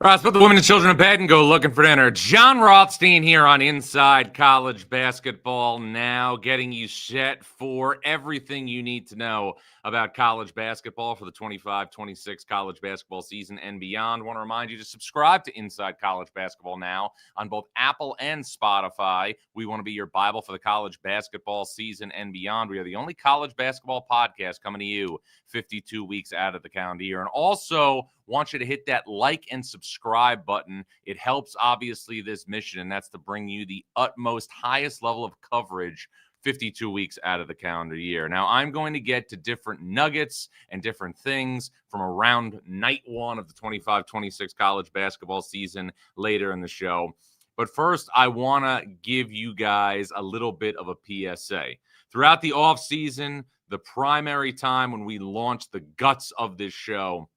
All right, let's put the women and children in bed and go looking for dinner. Jon Rothstein here on Inside College Basketball Now, getting you set for everything you need to know about college basketball for the 25-26 college basketball season and beyond. I want to remind you to subscribe to Inside College Basketball Now on both Apple and Spotify. We want to be your Bible for the college basketball season and beyond. We are the only college basketball podcast coming to you 52 weeks out of the calendar year. And also want you to hit that like and subscribe button. It helps, obviously, this mission, and that's to bring you the utmost, highest level of coverage 52 weeks out of the calendar year. Now, I'm going to get to different nuggets and different things from around night one of the 25-26 college basketball season later in the show. But first, I want to give you guys a little bit of a PSA. Throughout the offseason, the primary time when we launched the guts of this show,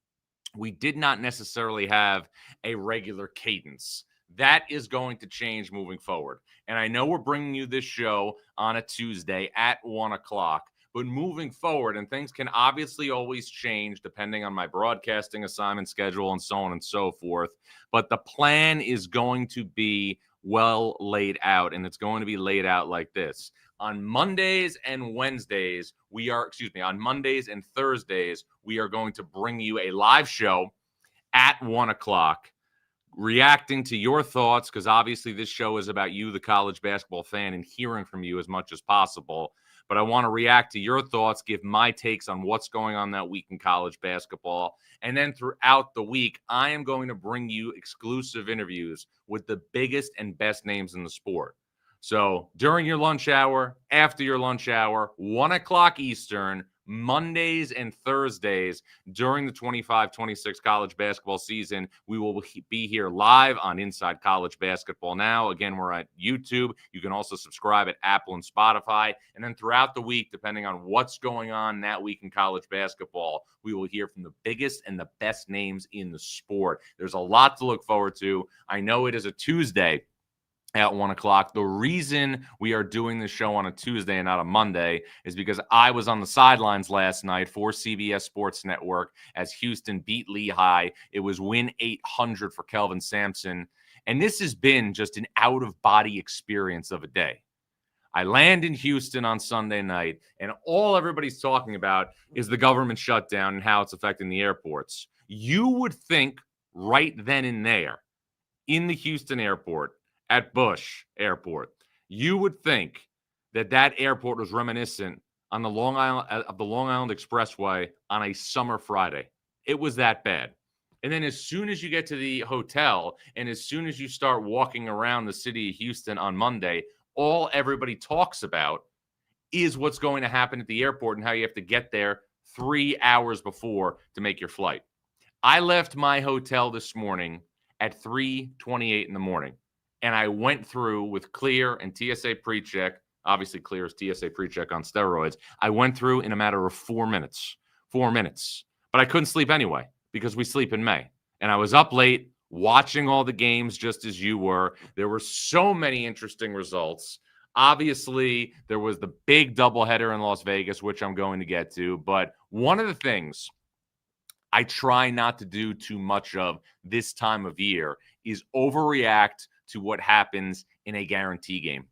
we did not necessarily have a regular cadence. That is going to change moving forward. And I know we're bringing you this show on a Tuesday at 1 o'clock, but moving forward, and things can obviously always change depending on my broadcasting assignment schedule and so on and so forth, but the plan is going to be well laid out, and it's going to be laid out like this. On Mondays and Thursdays, we are going to bring you a live show at 1 o'clock, reacting to your thoughts, because obviously this show is about you, the college basketball fan, and hearing from you as much as possible. But I want to react to your thoughts, give my takes on what's going on that week in college basketball. And then throughout the week, I am going to bring you exclusive interviews with the biggest and best names in the sport. So during your lunch hour, after your lunch hour, 1 o'clock Eastern, Mondays and Thursdays during the 25-26 college basketball season, we will be here live on Inside College Basketball Now. Again, we're at YouTube. You can also subscribe at Apple and Spotify. And then throughout the week, depending on what's going on that week in college basketball, we will hear from the biggest and the best names in the sport. There's a lot to look forward to. I know it is a Tuesday at 1 o'clock. The reason we are doing this show on a Tuesday and not a Monday is because I was on the sidelines last night for CBS Sports Network as Houston beat Lehigh. It was win 800 for Kelvin Sampson. And this has been just an out-of-body experience of a day. I land in Houston on Sunday night, and all everybody's talking about is the government shutdown and how it's affecting the airports. You would think right then and there in the Houston airport, at Bush Airport, you would think that that airport was reminiscent on the Long Island Expressway on a summer Friday. It was that bad. And then as soon as you get to the hotel and as soon as you start walking around the city of Houston on Monday, all everybody talks about is what's going to happen at the airport and how you have to get there 3 hours before to make your flight. I left my hotel this morning at 3:28 in the morning. And I went through with Clear and TSA PreCheck. Obviously, Clear is TSA PreCheck on steroids. I went through in a matter of 4 minutes. 4 minutes. But I couldn't sleep anyway because we sleep in May. And I was up late watching all the games just as you were. There were so many interesting results. Obviously, there was the big doubleheader in Las Vegas, which I'm going to get to. But one of the things I try not to do too much of this time of year is overreact to what happens in a guarantee game,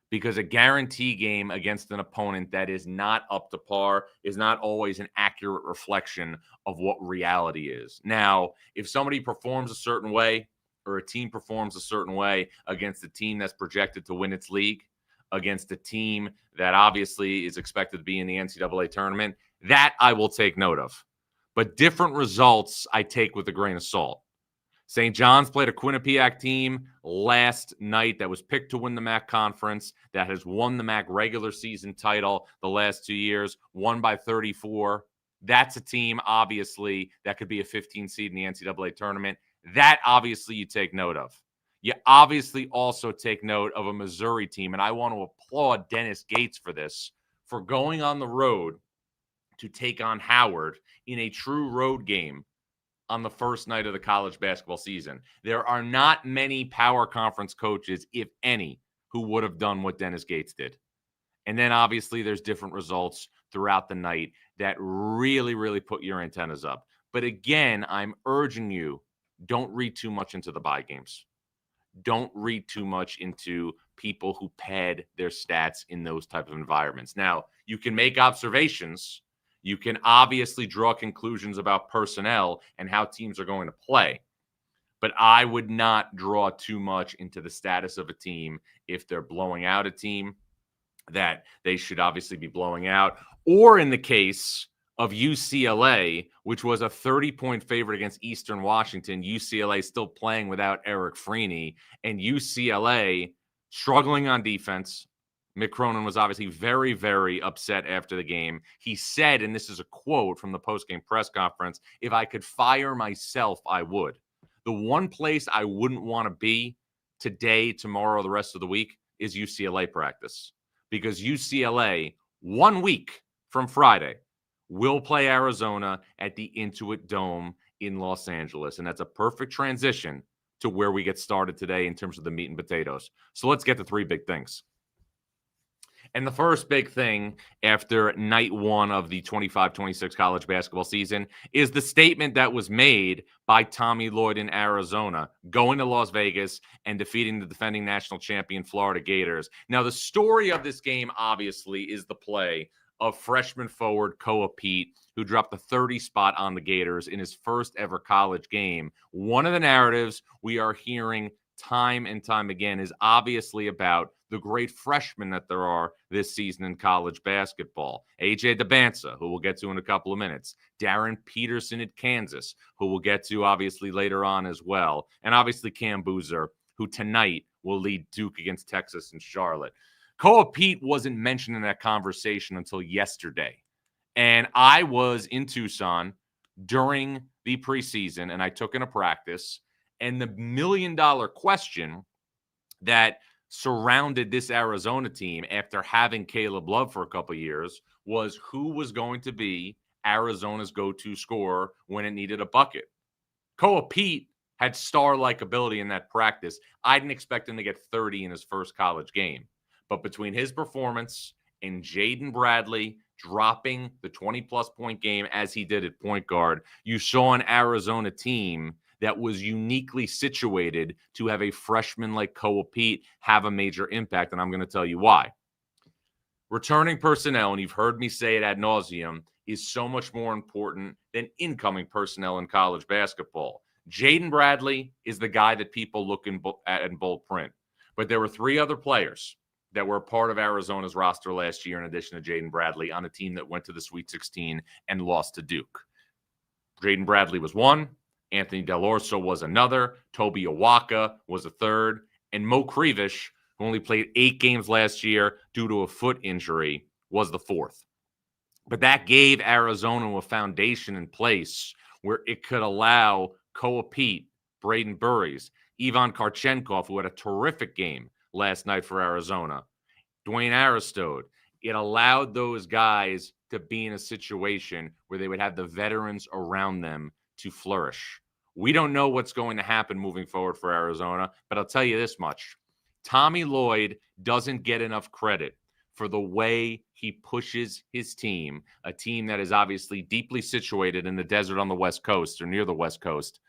because a guarantee game against an opponent that is not up to par is not always an accurate reflection of what reality is. Now, if somebody performs a certain way or a team performs a certain way against a team that's projected to win its league, against a team that obviously is expected to be in the NCAA tournament, that I will take note of. But different results I take with a grain of salt. St. John's played a Quinnipiac team last night that was picked to win the MAC conference, that has won the MAC regular season title the last 2 years, won by 34. That's a team, obviously, that could be a 15 seed in the NCAA tournament. That, obviously, you take note of. You obviously also take note of a Missouri team, and I want to applaud Dennis Gates for this, for going on the road to take on Howard in a true road game on the first night of the college basketball season. There are not many power conference coaches, if any, who would have done what Dennis Gates did. And then obviously there's different results throughout the night that really, really put your antennas up. But again, I'm urging you don't read too much into the bye games. Don't read too much into people who pad their stats in those type of environments. Now, you can make observations. You can obviously draw conclusions about personnel and how teams are going to play. But I would not draw too much into the status of a team if they're blowing out a team that they should obviously be blowing out. Or in the case of UCLA, which was a 30-point favorite against Eastern Washington, UCLA still playing without Eric Freeney, and UCLA struggling on defense. Mick Cronin was obviously very, very upset after the game. He said, and this is a quote from the postgame press conference, "If I could fire myself, I would." The one place I wouldn't want to be today, tomorrow, the rest of the week is UCLA practice. Because UCLA, 1 week from Friday, will play Arizona at the Intuit Dome in Los Angeles. And that's a perfect transition to where we get started today in terms of the meat and potatoes. So let's get to three big things. And the first big thing after night one of the 25-26 college basketball season is the statement that was made by Tommy Lloyd in Arizona, going to Las Vegas and defeating the defending national champion Florida Gators. Now, the story of this game, obviously, is the play of freshman forward Koa Peat, who dropped the 30 spot on the Gators in his first ever college game. One of the narratives we are hearing time and time again is obviously about the great freshmen that there are this season in college basketball. AJ Dybantsa, who we'll get to in a couple of minutes. Darren Peterson at Kansas, who we'll get to obviously later on as well. And obviously Cam Boozer, who tonight will lead Duke against Texas and Charlotte. Koa Peat wasn't mentioned in that conversation until yesterday. And I was in Tucson during the preseason, and I took in a practice. And the million-dollar question that surrounded this Arizona team after having Caleb Love for a couple of years was who was going to be Arizona's go-to scorer when it needed a bucket. Koa Peat had star-like ability in that practice. I didn't expect him to get 30 in his first college game. But between his performance and Jaden Bradley dropping the 20-plus point game as he did at point guard, you saw an Arizona team that was uniquely situated to have a freshman like Koa Peat have a major impact, and I'm going to tell you why. Returning personnel, and you've heard me say it ad nauseum, is so much more important than incoming personnel in college basketball. Jaden Bradley is the guy that people look at in bold print. But there were three other players that were a part of Arizona's roster last year in addition to Jaden Bradley on a team that went to the Sweet 16 and lost to Duke. Jaden Bradley was one. Anthony Del Orso was another. Toby Awaka was a third. And Mo Krivish, who only played 8 games last year due to a foot injury, was the fourth. But that gave Arizona a foundation in place where it could allow Koa Peat, Braden Burries, Ivan Karchenkov, who had a terrific game last night for Arizona, Dwayne Aristode. It allowed those guys to be in a situation where they would have the veterans around them to flourish. We don't know what's going to happen moving forward for Arizona, but I'll tell you this much. Tommy Lloyd doesn't get enough credit for the way he pushes his team, a team that is obviously deeply situated in the desert on the West Coast or near the West Coast,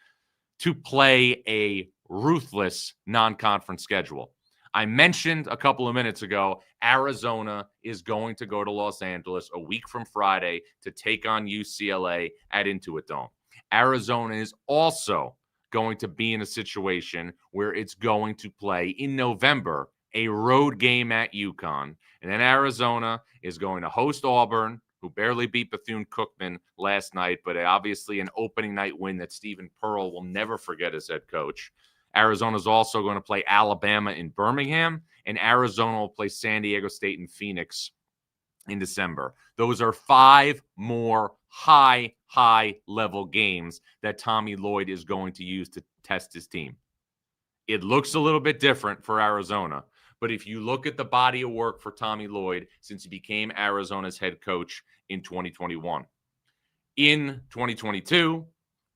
to play a ruthless non-conference schedule. I mentioned a couple of minutes ago, Arizona is going to go to Los Angeles a week from Friday to take on UCLA at Intuit Dome. Arizona is also going to be in a situation where it's going to play in November a road game at UConn. And then Arizona is going to host Auburn, who barely beat Bethune-Cookman last night, but obviously an opening night win that Stephen Pearl will never forget as head coach. Arizona is also going to play Alabama in Birmingham, and Arizona will play San Diego State and Phoenix in December. Those are 5 more high-level games that Tommy Lloyd is going to use to test his team. It looks a little bit different for Arizona, but if you look at the body of work for Tommy Lloyd since he became Arizona's head coach in 2021. In 2022,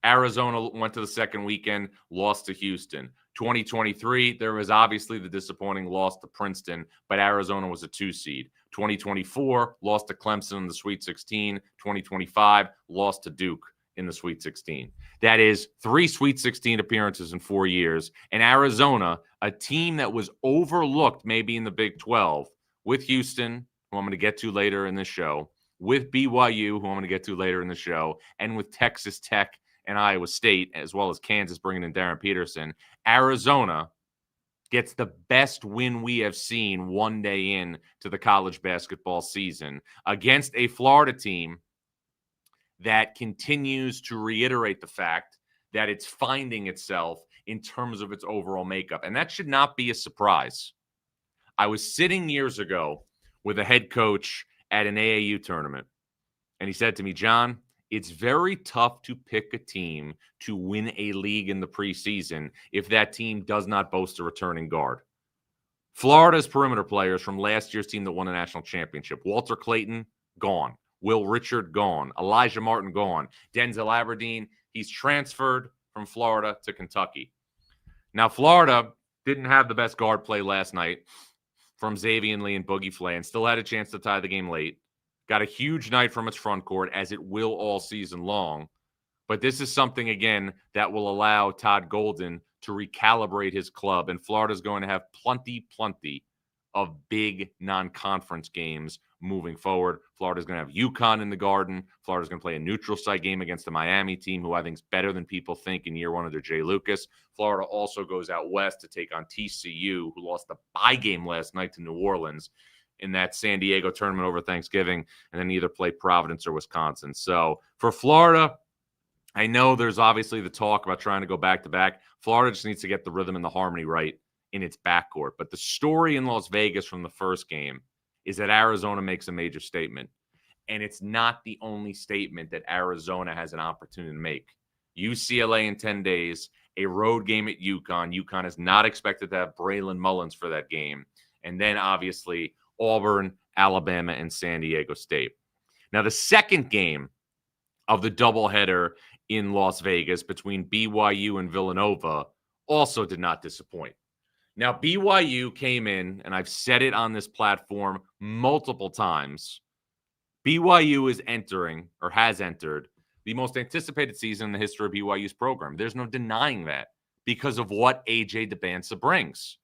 Arizona went to the second weekend, lost to Houston. 2023, there was obviously the disappointing loss to Princeton, but Arizona was a 2 seed. 2024, lost to Clemson in the Sweet 16. 2025, lost to Duke in the Sweet 16. That is 3 Sweet 16 appearances in 4 years. And Arizona, a team that was overlooked maybe in the Big 12, with Houston, who I'm going to get to later in this show, with BYU, who I'm going to get to later in the show, and with Texas Tech and Iowa State, as well as Kansas bringing in Darren Peterson, Arizona gets the best win we have seen one day in to the college basketball season against a Florida team that continues to reiterate the fact that it's finding itself in terms of its overall makeup. And that should not be a surprise. I was sitting years ago with a head coach at an AAU tournament, and he said to me, John, it's very tough to pick a team to win a league in the preseason if that team does not boast a returning guard. Florida's perimeter players from last year's team that won a national championship, Walter Clayton, gone. Will Richard, gone. Elijah Martin, gone. Denzel Aberdeen, he's transferred from Florida to Kentucky. Now, Florida didn't have the best guard play last night from Xavier Lee and Boogie Flay, and still had a chance to tie the game late. Got a huge night from its front court, as it will all season long. But this is something, again, that will allow Todd Golden to recalibrate his club. And Florida's going to have plenty of big non-conference games moving forward. Florida's going to have UConn in the Garden. Florida's going to play a neutral site game against the Miami team, who I think is better than people think in year one under Jay Lucas. Florida also goes out west to take on TCU, who lost the bye game last night to New Orleans in that San Diego tournament over Thanksgiving, and then either play Providence or Wisconsin. So for Florida, I know there's obviously the talk about trying to go back-to-back. Florida just needs to get the rhythm and the harmony right in its backcourt. But the story in Las Vegas from the first game is that Arizona makes a major statement. And it's not the only statement that Arizona has an opportunity to make. UCLA in 10 days, a road game at UConn. UConn is not expected to have Braylon Mullins for that game. And then, obviously, Auburn, Alabama, and San Diego State. Now, the second game of the doubleheader in Las Vegas between BYU and Villanova also did not disappoint. Now, BYU came in, and I've said it on this platform multiple times. BYU is entering, or has entered, the most anticipated season in the history of BYU's program. There's no denying that because of what AJ Dybantsa brings.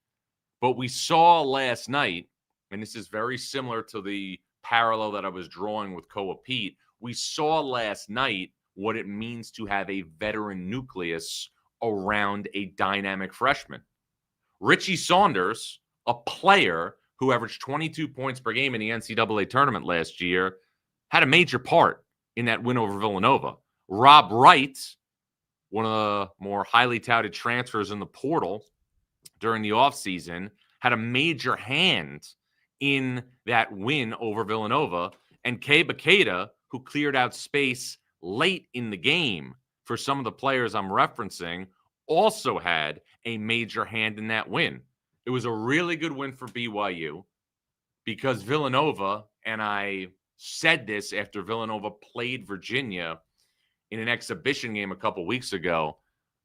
But we saw last night, and this is very similar to the parallel that I was drawing with Koa Peat, we saw last night what it means to have a veteran nucleus around a dynamic freshman. Richie Saunders, a player who averaged 22 points per game in the NCAA tournament last year, had a major part in that win over Villanova. Rob Wright, one of the more highly touted transfers in the portal during the offseason, had a major hand in that win over Villanova. And Kei Bakeda, who cleared out space late in the game for some of the players I'm referencing, also had a major hand in that win. It was a really good win for BYU because Villanova, and I said this after Villanova played Virginia in an exhibition game a couple weeks ago,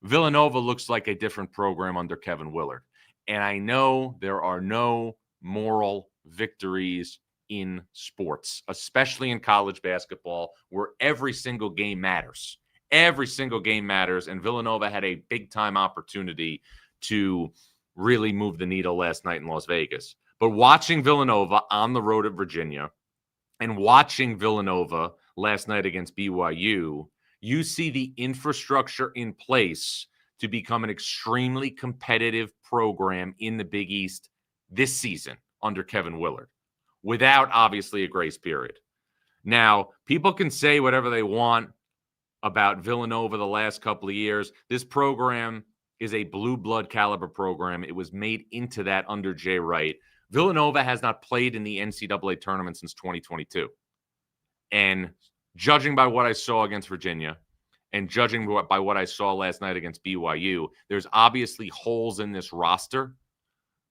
Villanova looks like a different program under Kevin Willard. And I know there are no moral victories in sports, especially in college basketball, where every single game matters. Every single game matters, and Villanova had a big-time opportunity to really move the needle last night in Las Vegas. But watching Villanova on the road at Virginia and watching Villanova last night against BYU, you see the infrastructure in place to become an extremely competitive program in the Big East this season under Kevin Willard, without, obviously, a grace period. Now, people can say whatever they want about Villanova the last couple of years. This program is a blue blood caliber program. It was made into that under Jay Wright. Villanova has not played in the NCAA tournament since 2022. And judging by what I saw against Virginia and judging by what I saw last night against BYU, there's obviously holes in this roster,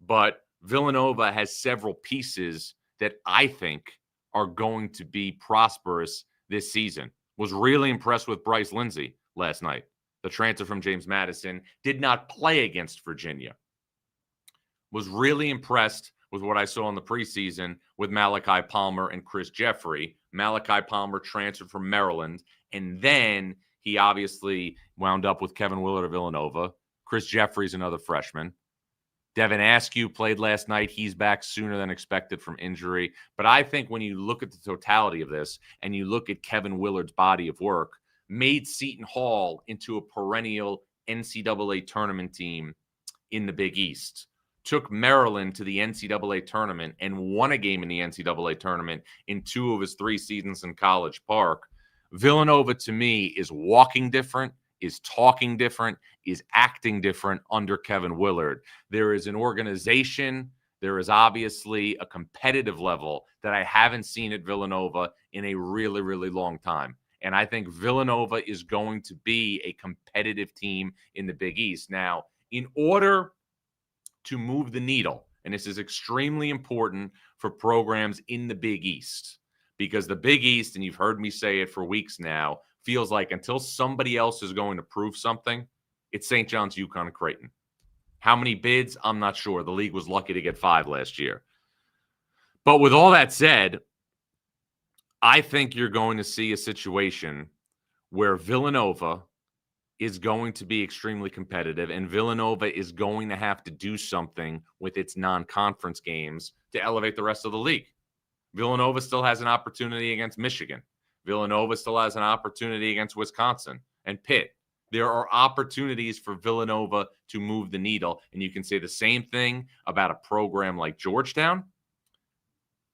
but Villanova has several pieces that I think are going to be prosperous this season. Was really impressed with Bryce Lindsey last night. The transfer from James Madison did not play against Virginia. Was really impressed with what I saw in the preseason with Malachi Palmer and Chris Jeffrey. Malachi Palmer transferred from Maryland, and then He obviously wound up with Kevin Willard of Villanova. Chris Jeffries, another freshman. Devin Askew played last night. He's back sooner than expected from injury. But I think when you look at the totality of this and you look at Kevin Willard's body of work, made Seton Hall into a perennial NCAA tournament team in the Big East, took Maryland to the NCAA tournament and won a game in the NCAA tournament in 2 of his 3 seasons in College Park. Villanova, to me, is walking different, is talking different, is acting different under Kevin Willard. There is an organization. There is obviously a competitive level that I haven't seen at Villanova in a really, really long time. And I think Villanova is going to be a competitive team in the Big East. Now, in order to move the needle, and this is extremely important for programs in the Big East, because the Big East, and you've heard me say it for weeks now, feels like until somebody else is going to prove something, it's St. John's, UConn, and Creighton. How many bids? I'm not sure. The league was lucky to get 5 last year. But with all that said, I think you're going to see a situation where Villanova is going to be extremely competitive, and Villanova is going to have to do something with its non-conference games to elevate the rest of the league. Villanova still has an opportunity against Michigan. Villanova still has an opportunity against Wisconsin and Pitt. There are opportunities for Villanova to move the needle, and you can say the same thing about a program like Georgetown,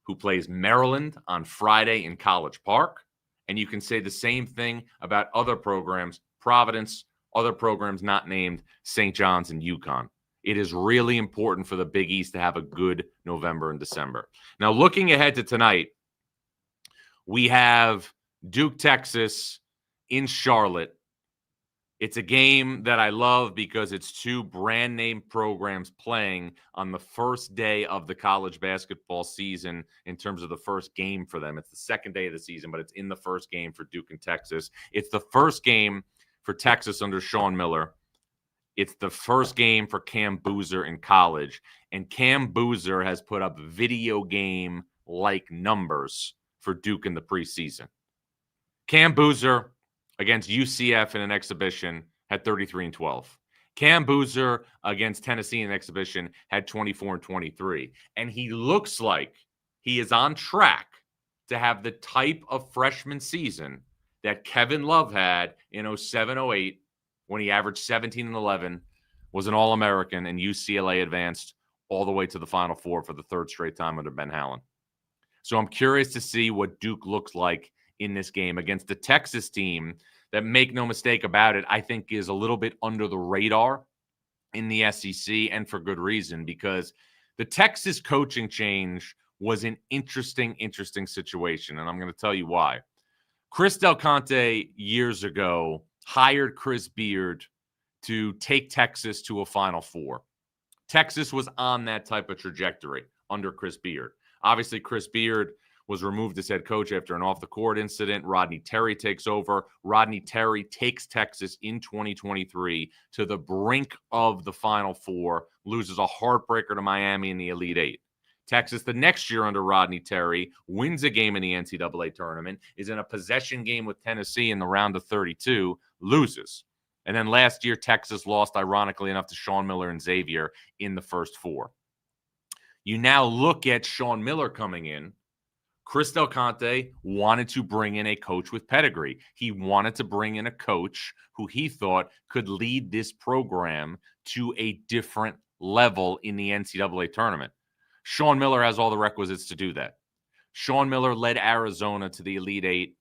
who plays Maryland on Friday in College Park, and you can say the same thing about other programs, Providence, other programs not named, St. John's and UConn. It is really important for the Big East to have a good November and December. Now, looking ahead to tonight, we have Duke, Texas in Charlotte. It's a game that I love because it's 2 brand name programs playing on the first day of the college basketball season in terms of the first game for them. It's the second day of the season, but it's in the first game for Duke and Texas. It's the first game for Texas under Sean Miller. It's the first game for Cam Boozer in college, and Cam Boozer has put up video game-like numbers for Duke in the preseason. Cam Boozer against UCF in an exhibition had 33 and 12. Cam Boozer against Tennessee in an exhibition had 24 and 23. And he looks like he is on track to have the type of freshman season that Kevin Love had in 07-08 when he averaged 17 and 11, was an All-American, and UCLA advanced all the way to the Final Four for the 3rd straight time under Ben Howland. So I'm curious to see what Duke looks like in this game against the Texas team that, make no mistake about it, I think is a little bit under the radar in the SEC, and for good reason, because the Texas coaching change was an interesting situation, and I'm going to tell you why. Chris Del Conte years ago hired Chris Beard to take Texas to a Final Four. Texas was on that type of trajectory under Chris Beard. Obviously, Chris Beard was removed as head coach after an off-the-court incident. Rodney Terry takes over. Rodney Terry takes Texas in 2023 to the brink of the Final Four, loses a heartbreaker to Miami in the Elite Eight. Texas, the next year under Rodney Terry, wins a game in the NCAA tournament, is in a possession game with Tennessee in the round of 32, loses. And then last year, Texas lost, ironically enough, to Sean Miller and Xavier in the first 4. You now look at Sean Miller coming in. Chris Del Conte wanted to bring in a coach with pedigree. He wanted to bring in a coach who he thought could lead this program to a different level in the NCAA tournament. Sean Miller has all the requisites to do that. Sean Miller led Arizona to the Elite Eight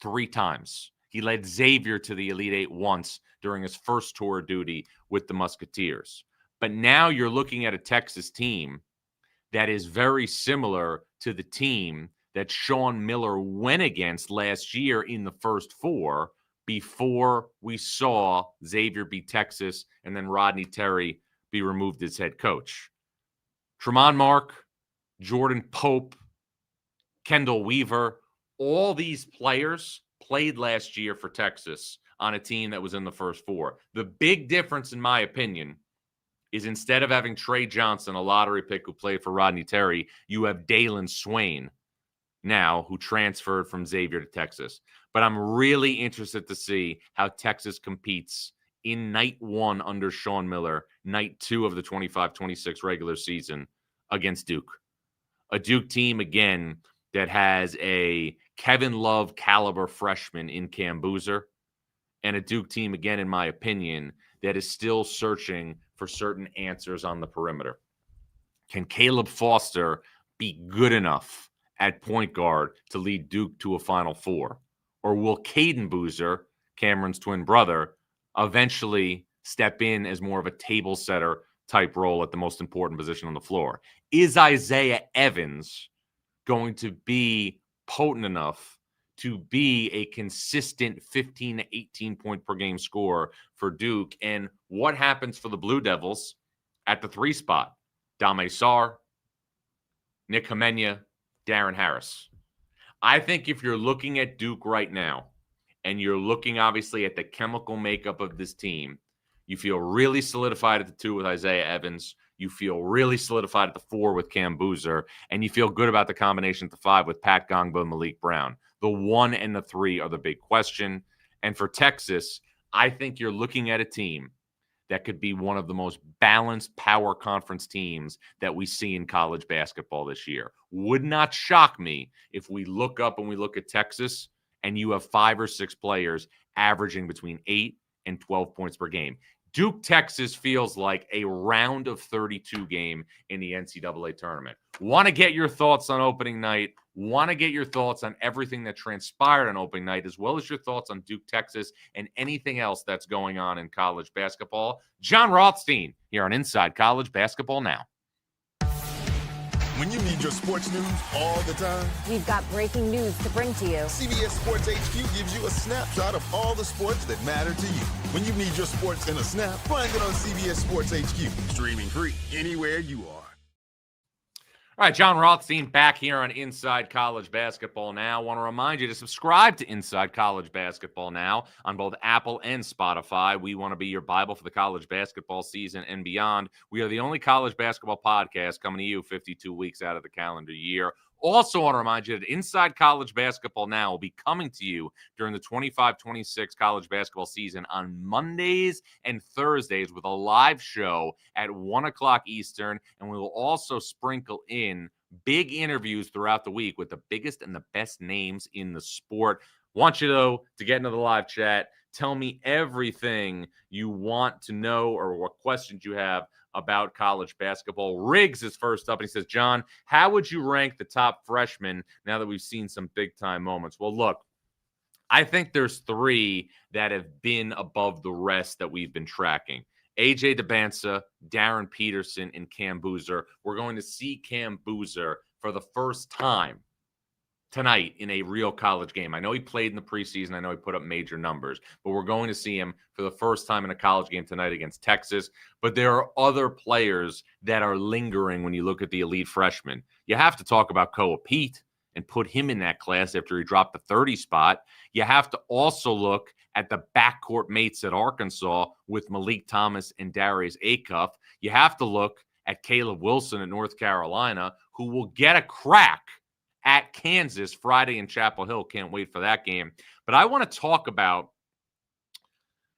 3 times. He led Xavier to the Elite Eight once during his first tour of duty with the Musketeers. But now you're looking at a Texas team that is very similar to the team that Sean Miller went against last year in the first 4 before we saw Xavier beat Texas and then Rodney Terry be removed as head coach. Tremont Mark, Jordan Pope, Kendall Weaver, all these players played last year for Texas on a team that was in the first 4. The big difference, in my opinion, is instead of having Trey Johnson, a lottery pick who played for Rodney Terry, you have Dalen Swain, now who transferred from Xavier to Texas. But I'm really interested to see how Texas competes in night 1 under Sean Miller, night 2 of the 25-26 regular season against Duke. A Duke team, again, that has a Kevin Love caliber freshman in Cam Boozer, and a Duke team, again, in my opinion, that is still searching for certain answers on the perimeter. Can Caleb Foster be good enough at point guard to lead Duke to a Final Four? Or will Caden Boozer, Cameron's twin brother, eventually step in as more of a table setter type role at the most important position on the floor? Is Isaiah Evans going to be potent enough to be a consistent 15 to 18 point per game scorer for Duke? And what happens for the Blue Devils at the 3 spot? Dame Sarr, Nick Hamenya, Darren Harris. I think if you're looking at Duke right now, and you're looking obviously at the chemical makeup of this team, you feel really solidified at the 2 with Isaiah Evans. You feel really solidified at the 4 with Cam Boozer, and you feel good about the combination at the 5 with Pat Gongbo and Malik Brown. The 1 and the 3 are the big question. And for Texas, I think you're looking at a team that could be one of the most balanced power conference teams that we see in college basketball this year. Would not shock me if we look up and we look at Texas and you have 5 or 6 players averaging between 8 and 12 points per game. Duke, Texas feels like a round of 32 game in the NCAA tournament. Want to get your thoughts on opening night. Want to get your thoughts on everything that transpired on opening night, as well as your thoughts on Duke, Texas, and anything else that's going on in college basketball. Jon Rothstein here on Inside College Basketball Now. When you need your sports news all the time, we've got breaking news to bring to you. CBS Sports HQ gives you a snapshot of all the sports that matter to you. When you need your sports in a snap, find it on CBS Sports HQ, streaming free anywhere you are. All right, Jon Rothstein back here on Inside College Basketball Now. I want to remind you to subscribe to Inside College Basketball Now on both Apple and Spotify. We want to be your Bible for the college basketball season and beyond. We are the only college basketball podcast coming to you 52 weeks out of the calendar year. Also want to remind you that Inside College Basketball Now will be coming to you during the 25-26 college basketball season on Mondays and Thursdays with a live show at 1 o'clock Eastern. And we will also sprinkle in big interviews throughout the week with the biggest and the best names in the sport. Want you, though, to get into the live chat. Tell me everything you want to know or what questions you have about college basketball. Riggs is first up, and he says, John, how would you rank the top freshmen now that we've seen some big-time moments? Well, look, I think there's 3 that have been above the rest that we've been tracking. AJ Dybantsa, Darren Peterson, and Cam Boozer. We're going to see Cam Boozer for the first time tonight in a real college game. I know he played in the preseason. I know he put up major numbers, but we're going to see him for the first time in a college game tonight against Texas. But there are other players that are lingering when you look at the elite freshmen. You have to talk about Koa Peat and put him in that class after he dropped the 30 spot. You have to also look at the backcourt mates at Arkansas with Malik Thomas and Darius Acuff. You have to look at Caleb Wilson at North Carolina, who will get a crack at Kansas Friday in Chapel Hill. Can't wait for that game. But I want to talk about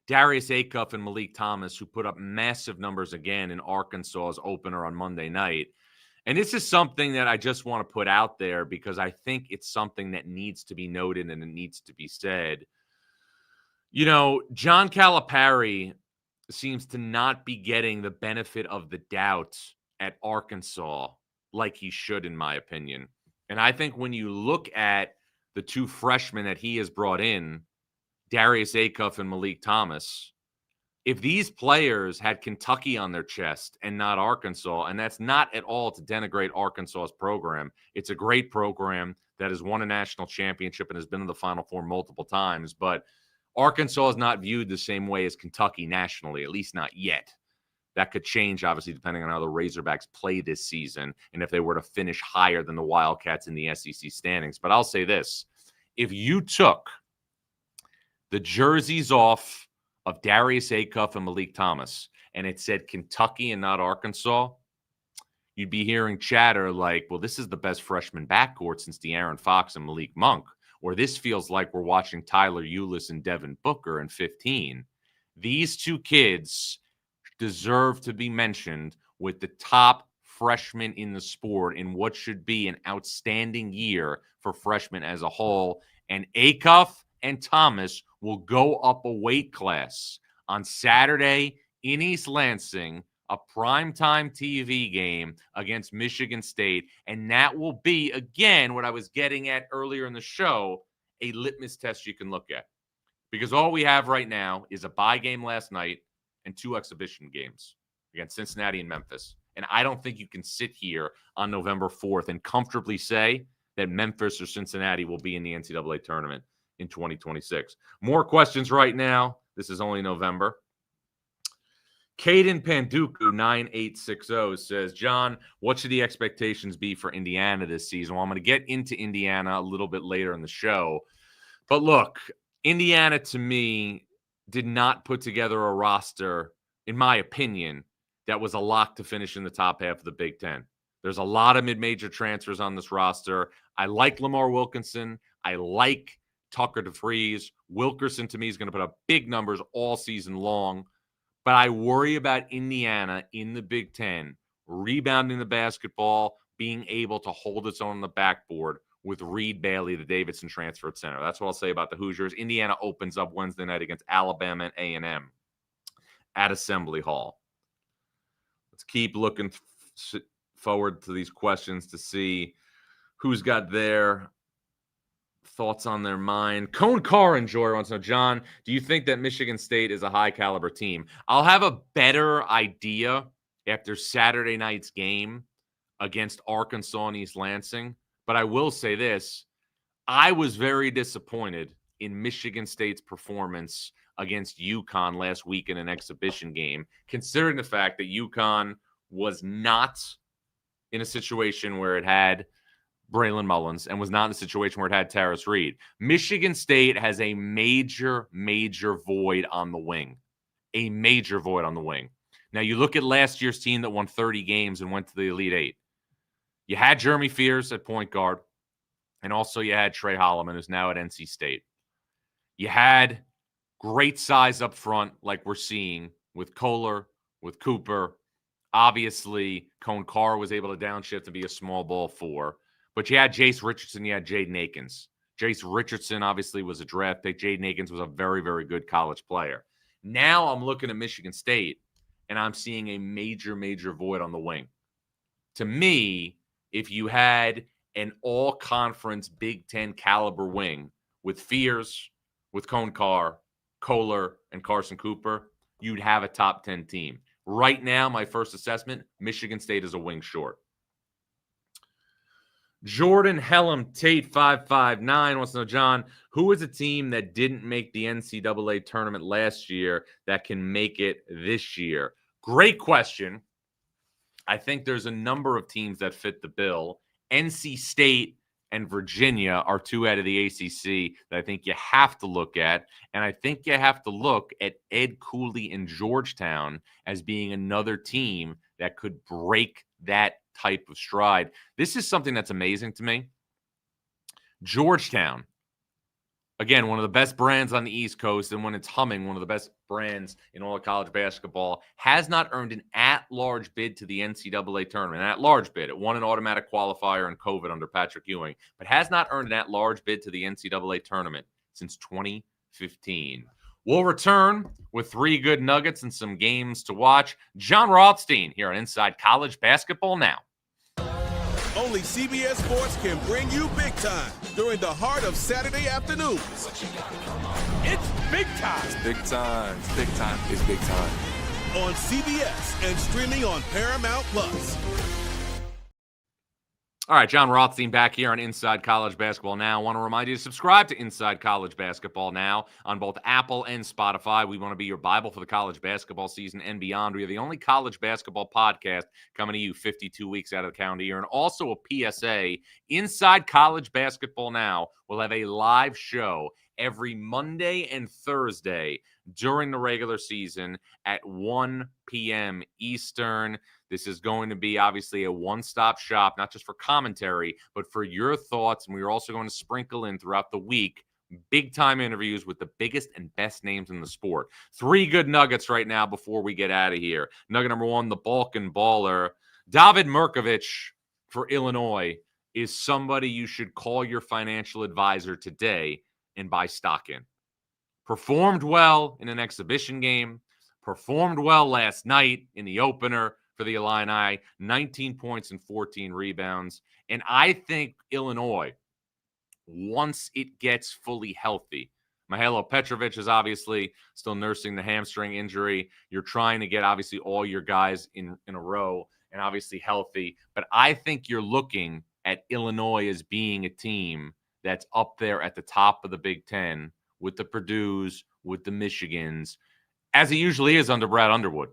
Darius Acuff and Malik Thomas, who put up massive numbers again in Arkansas's opener on Monday night. And this is something that I just want to put out there because I think it's something that needs to be noted and it needs to be said. You know, John Calipari seems to not be getting the benefit of the doubt at Arkansas like he should, in my opinion. And I think when you look at the 2 freshmen that he has brought in, Darius Acuff and Malik Thomas, if these players had Kentucky on their chest and not Arkansas, and that's not at all to denigrate Arkansas's program, it's a great program that has won a national championship and has been in the Final Four multiple times, but Arkansas is not viewed the same way as Kentucky nationally, at least not yet. That could change, obviously, depending on how the Razorbacks play this season and if they were to finish higher than the Wildcats in the SEC standings. But I'll say this. If you took the jerseys off of Darius Acuff and Malik Thomas and it said Kentucky and not Arkansas, you'd be hearing chatter like, well, this is the best freshman backcourt since De'Aaron Fox and Malik Monk, or this feels like we're watching Tyler Ulis and Devin Booker in 15. These two kids deserve to be mentioned with the top freshmen in the sport in what should be an outstanding year for freshmen as a whole. And Acuff and Thomas will go up a weight class on Saturday in East Lansing, a primetime TV game against Michigan State. And that will be, again, what I was getting at earlier in the show, a litmus test you can look at. Because all we have right now is a bye game last night and 2 exhibition games against Cincinnati and Memphis. And I don't think you can sit here on November 4th and comfortably say that Memphis or Cincinnati will be in the NCAA tournament in 2026. More questions right now. This is only November. Caden Panduku 9860 says, John, what should the expectations be for Indiana this season? Well, I'm going to get into Indiana a little bit later in the show. But look, Indiana to me did not put together a roster, in my opinion, that was a lock to finish in the top half of the Big Ten. There's a lot of mid-major transfers on this roster. I like Lamar Wilkinson. I like Tucker DeVries. Wilkerson, to me, is going to put up big numbers all season long. But I worry about Indiana in the Big Ten rebounding the basketball, being able to hold its own on the backboard with Reed Bailey, the Davidson transfer at center. That's what I'll say about the Hoosiers. Indiana opens up Wednesday night against Alabama and A&M at Assembly Hall. Let's keep looking forward to these questions to see who's got their thoughts on their mind. Cone Car Enjoyer wants to know, John, do you think that Michigan State is a high-caliber team? I'll have a better idea after Saturday night's game against Arkansas and East Lansing. But I will say this. I was very disappointed in Michigan State's performance against UConn last week in an exhibition game, considering the fact that UConn was not in a situation where it had Braylon Mullins and was not in a situation where it had Tarris Reed. Michigan State has a major, major void on the wing. A major void on the wing. Now, you look at last year's team that won 30 games and went to the Elite Eight. You had Jeremy Fears at point guard, and also you had Trey Holloman, who's now at NC State. You had great size up front, like we're seeing with Kohler, with Cooper. Obviously, Cone Carr was able to downshift and be a small ball 4. But you had Jace Richardson, you had Jaden Akins. Jace Richardson obviously was a draft pick. Jaden Akins was a very, very good college player. Now I'm looking at Michigan State, and I'm seeing a major, major void on the wing. To me, if you had an all-conference Big Ten caliber wing with Fears, with Cone Carr, Kohler, and Carson Cooper, you'd have a top 10 team. Right now, my first assessment, Michigan State is a wing short. Jordan Hellum Tate 559 wants to know, John, who is a team that didn't make the NCAA tournament last year that can make it this year? Great question. I think there's a number of teams that fit the bill. NC State and Virginia are 2 out of the ACC that I think you have to look at. And I think you have to look at Ed Cooley and Georgetown as being another team that could break that type of stride. This is something that's amazing to me. Georgetown, again, one of the best brands on the East Coast, and when it's humming, one of the best brands in all of college basketball, has not earned an at-large bid to the NCAA tournament. An at-large bid. It won an automatic qualifier in COVID under Patrick Ewing, but has not earned an at-large bid to the NCAA tournament since 2015. We'll return with 3 good nuggets and some games to watch. Jon Rothstein here on Inside College Basketball Now. Only CBS Sports can bring you big time during the heart of Saturday afternoons. It's big time. It's big time. It's big time. It's big time. On CBS and streaming on Paramount Plus. All right, Jon Rothstein back here on Inside College Basketball Now. I want to remind you to subscribe to Inside College Basketball Now on both Apple and Spotify. We want to be your Bible for the college basketball season and beyond. We are the only college basketball podcast coming to you 52 weeks out of the calendar year. And also a PSA, Inside College Basketball Now will have a live show every Monday and Thursday during the regular season at 1 p.m. Eastern. This is going to be obviously a one-stop shop, not just for commentary, but for your thoughts. And we're also going to sprinkle in throughout the week big-time interviews with the biggest and best names in the sport. 3 good nuggets right now before we get out of here. Nugget number 1, the Balkan baller. David Mirkovic for Illinois is somebody you should call your financial advisor today and buy stock in. Performed well in an exhibition game. Performed well last night in the opener for the Illini. 19 points and 14 rebounds. And I think Illinois, once it gets fully healthy, Mihajlo Petrovic is obviously still nursing the hamstring injury. You're trying to get obviously all your guys in a row and obviously healthy. But I think you're looking at Illinois as being a team that's up there at the top of the Big Ten with the Purdues, with the Michigans, as it usually is under Brad Underwood.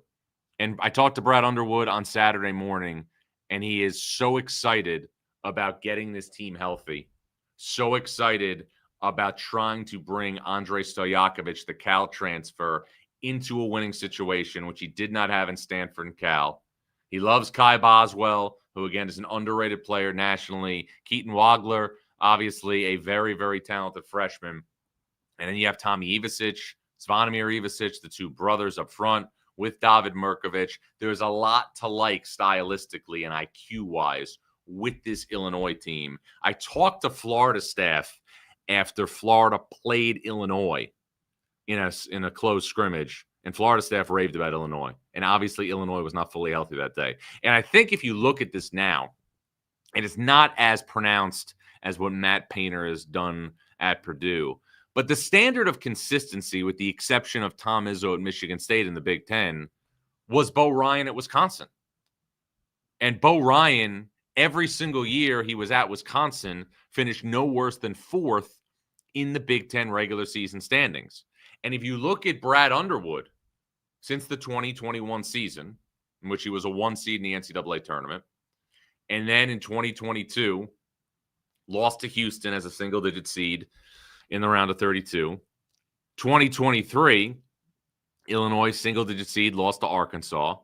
And I talked to Brad Underwood on Saturday morning, and he is so excited about getting this team healthy. So excited about trying to bring Andrei Stojakovic, the Cal transfer, into a winning situation, which he did not have in Stanford and Cal. He loves Kai Boswell, who, again, is an underrated player nationally. Keaton Wagler, obviously a very, very talented freshman. And then you have Tommy Ivasic, Zvonimir Ivasic, the 2 brothers up front with David Mirkovic. There's a lot to like stylistically and IQ-wise with this Illinois team. I talked to Florida staff after Florida played Illinois in a close scrimmage, and Florida staff raved about Illinois. And obviously Illinois was not fully healthy that day. And I think if you look at this now, it is not as pronounced as what Matt Painter has done at Purdue. But the standard of consistency, with the exception of Tom Izzo at Michigan State in the Big Ten, was Bo Ryan at Wisconsin. And Bo Ryan, every single year he was at Wisconsin, finished no worse than 4th in the Big Ten regular season standings. And if you look at Brad Underwood, since the 2021 season, in which he was a 1 seed in the NCAA tournament, and then in 2022, lost to Houston as a single-digit seed in the round of 32. 2023, Illinois, single-digit seed, lost to Arkansas.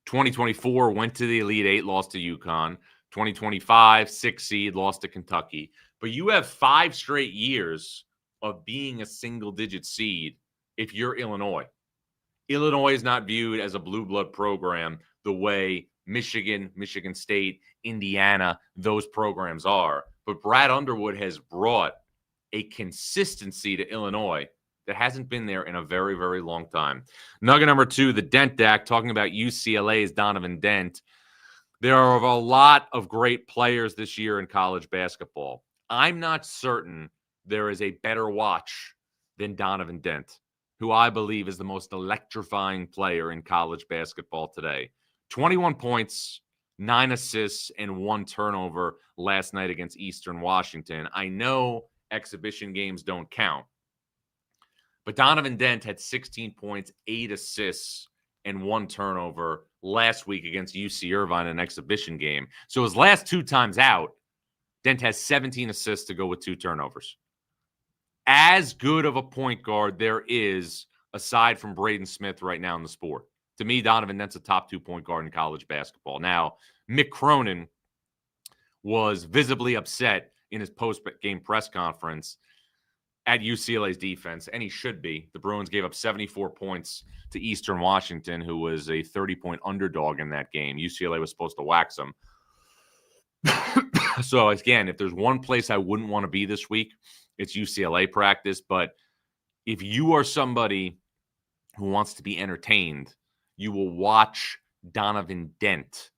2024, went to the Elite Eight, lost to UConn. 2025, 6 seed, lost to Kentucky. But you have 5 straight years of being a single-digit seed if you're Illinois. Illinois is not viewed as a blue blood program the way Michigan, Michigan State, Indiana, those programs are. But Brad Underwood has brought a consistency to Illinois that hasn't been there in a very, very long time. Nugget number 2, the Dent Act, talking about UCLA's Donovan Dent. There are a lot of great players this year in college basketball. I'm not certain there is a better watch than Donovan Dent, who I believe is the most electrifying player in college basketball today. 21 points, 9 assists, and 1 turnover last night against Eastern Washington. I know exhibition games don't count, but Donovan Dent had 16 points, 8 assists, and 1 turnover last week against UC Irvine in an exhibition game. So his last 2 times out, Dent has 17 assists to go with 2 turnovers. As good of a point guard there is, aside from Braden Smith right now in the sport. To me, Donovan Dent's a top 2 point guard in college basketball. Now, Mick Cronin was visibly upset in his post-game press conference at UCLA's defense, and he should be. The Bruins gave up 74 points to Eastern Washington, who was a 30-point underdog in that game. UCLA was supposed to wax them. So, again, if there's one place I wouldn't want to be this week, it's UCLA practice. But if you are somebody who wants to be entertained, you will watch Donovan Dent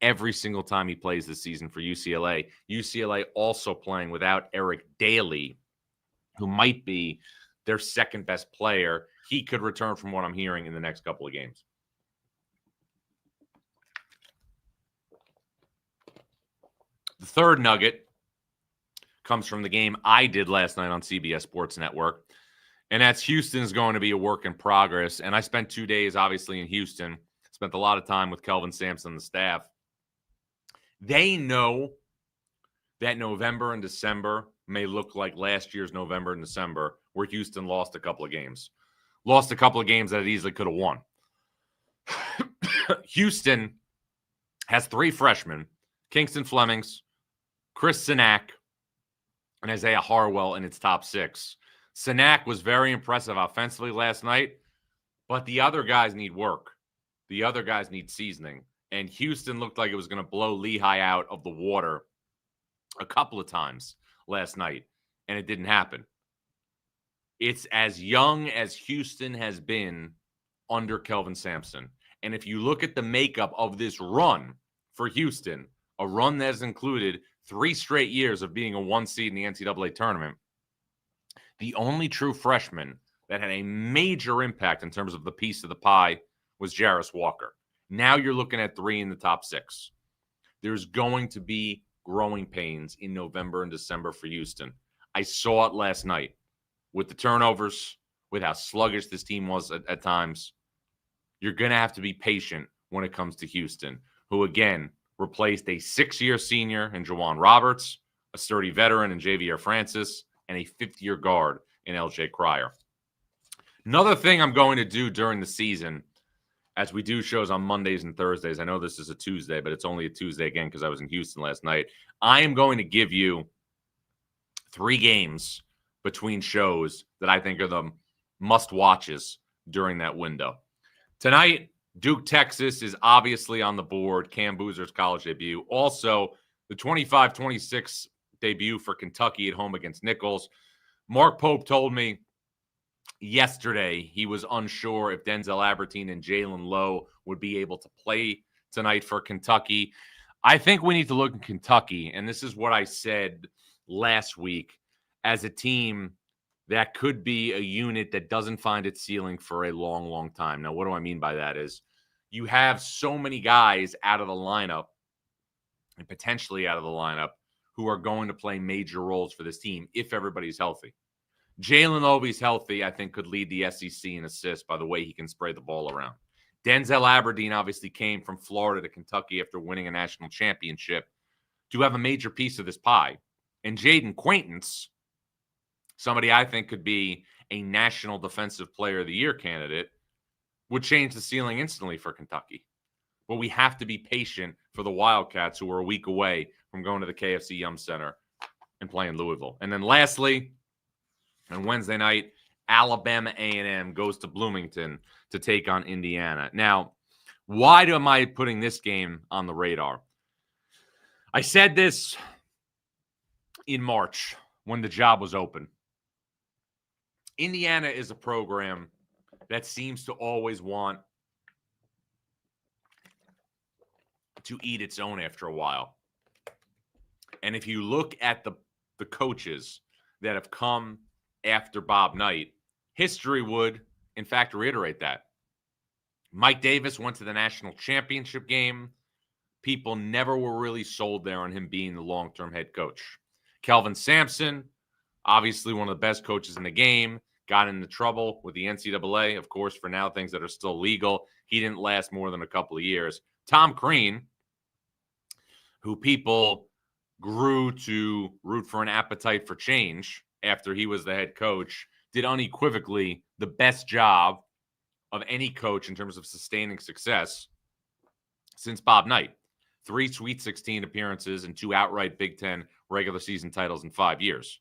every single time he plays this season for UCLA. UCLA also playing without Eric Daly, who might be their second best player. He could return from what I'm hearing in the next couple of games. The third nugget comes from the game I did last night on CBS Sports Network, and that's Houston's going to be a work in progress. And I spent 2 days, obviously, in Houston. Spent a lot of time with Kelvin Sampson and the staff. They know that November and December may look like last year's November and December, where Houston lost a couple of games. Lost a couple of games that it easily could have won. Houston has 3 freshmen, Kingston Flemings, Chris Sinak, and Isaiah Harwell in its top 6. Sinak was very impressive offensively last night, but the other guys need work. The other guys need seasoning. And Houston looked like it was going to blow Lehigh out of the water a couple of times last night, and it didn't happen. It's as young as Houston has been under Kelvin Sampson. And if you look at the makeup of this run for Houston, a run that has included 3 straight years of being a 1 seed in the NCAA tournament, the only true freshman that had a major impact in terms of the piece of the pie was Jarris Walker. Now you're looking at 3 in the top 6. There's going to be growing pains in November and December for Houston. I saw it last night with the turnovers, with how sluggish this team was at times. You're going to have to be patient when it comes to Houston, who, again, replaced a 6-year senior in Juwan Roberts, a sturdy veteran in Javier Francis, and a 5th-year guard in LJ Cryer. Another thing I'm going to do during the season, as we do shows on Mondays and Thursdays, I know this is a Tuesday, but it's only a Tuesday again because I was in Houston last night. I am going to give you 3 games between shows that I think are the must-watches during that window. Tonight, Duke, Texas is obviously on the board. Cam Boozer's college debut. Also, the 25-26 debut for Kentucky at home against Nichols. Mark Pope told me yesterday he was unsure if Denzel Abertine and Jalen Lowe would be able to play tonight for Kentucky. I think we need to look at Kentucky, and this is what I said last week, as a team that could be a unit that doesn't find its ceiling for a long, long time. Now, what do I mean by that is you have so many guys out of the lineup and potentially out of the lineup who are going to play major roles for this team if everybody's healthy. Jalen Lowe's healthy, I think, could lead the SEC in assists by the way he can spray the ball around. Denzel Abertine obviously came from Florida to Kentucky after winning a national championship to have a major piece of this pie. And Jaden Quaintance, somebody I think could be a National Defensive Player of the Year candidate, would change the ceiling instantly for Kentucky. But we have to be patient for the Wildcats, who are a week away from going to the KFC Yum Center and playing Louisville. And then lastly, on Wednesday night, Alabama A&M goes to Bloomington to take on Indiana. Now, why am I putting this game on the radar? I said this in March when the job was open. Indiana is a program that seems to always want to eat its own after a while. And if you look at the coaches that have come after Bob Knight, history would, in fact, reiterate that. Mike Davis went to the national championship game. People never were really sold there on him being the long-term head coach. Kelvin Sampson, obviously one of the best coaches in the game, got into trouble with the NCAA, of course, for now things that are still legal. He didn't last more than a couple of years. Tom Crean, who people grew to root for an appetite for change after he was the head coach, did unequivocally the best job of any coach in terms of sustaining success since Bob Knight. 3 Sweet 16 appearances and 2 outright Big Ten regular season titles in 5 years.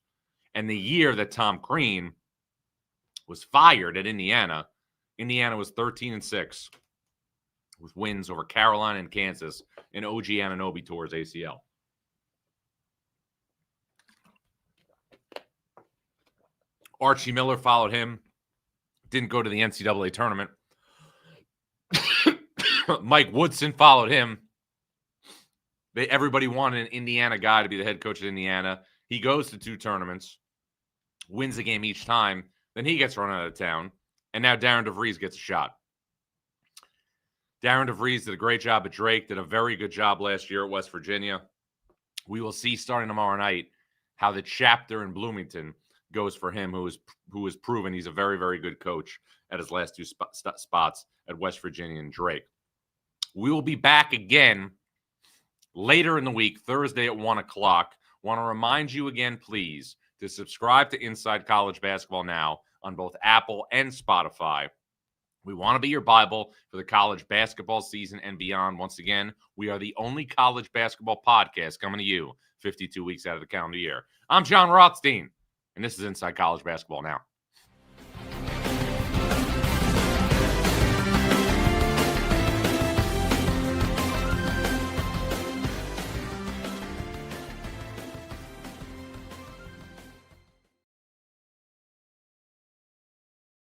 And the year that Tom Crean was fired at Indiana, Indiana was 13-6 with wins over Carolina and Kansas, and OG Anunoby tore his ACL. Archie Miller followed him, didn't go to the NCAA tournament. Mike Woodson followed him. Everybody wanted an Indiana guy to be the head coach at Indiana. He goes to 2 tournaments, wins a game each time, then he gets run out of town, and now Darren DeVries gets a shot. Darren DeVries did a great job at Drake, did a very good job last year at West Virginia. We will see starting tomorrow night how the chapter in Bloomington goes for him, who has proven he's a very, very good coach at his last 2 spots at West Virginia and Drake. We will be back again later in the week, Thursday at 1 o'clock. Want to remind you again, please, to subscribe to Inside College Basketball Now on both Apple and Spotify. We want to be your Bible for the college basketball season and beyond. Once again, we are the only college basketball podcast coming to you 52 weeks out of the calendar year. I'm Jon Rothstein, and this is Inside College Basketball Now.